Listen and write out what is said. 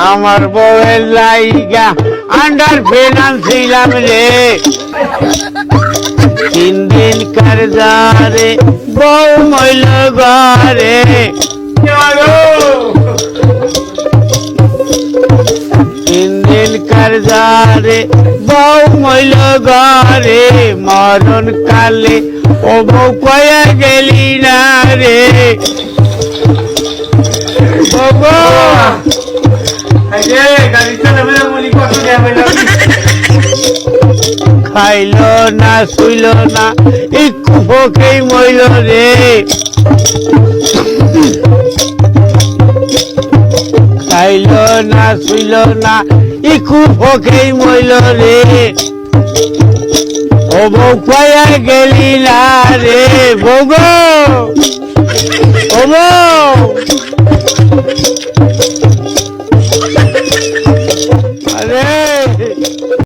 আমার বউয়ের লাইগা আন্ডার ফিনান্সিলাম রে 3 দিন কারজারে বউ মইল ঘরে 3 দিন কারজারে বউ মইল ঘরে মরণ কালে ও বউ কয়া গেলি না রে খাইল না শুইল না একটু ভোকেই মইল রে খাইল না শুইল না একটু ভোকেই মইল রে ও বউ কয়া গেলি না রে বউ ও বউ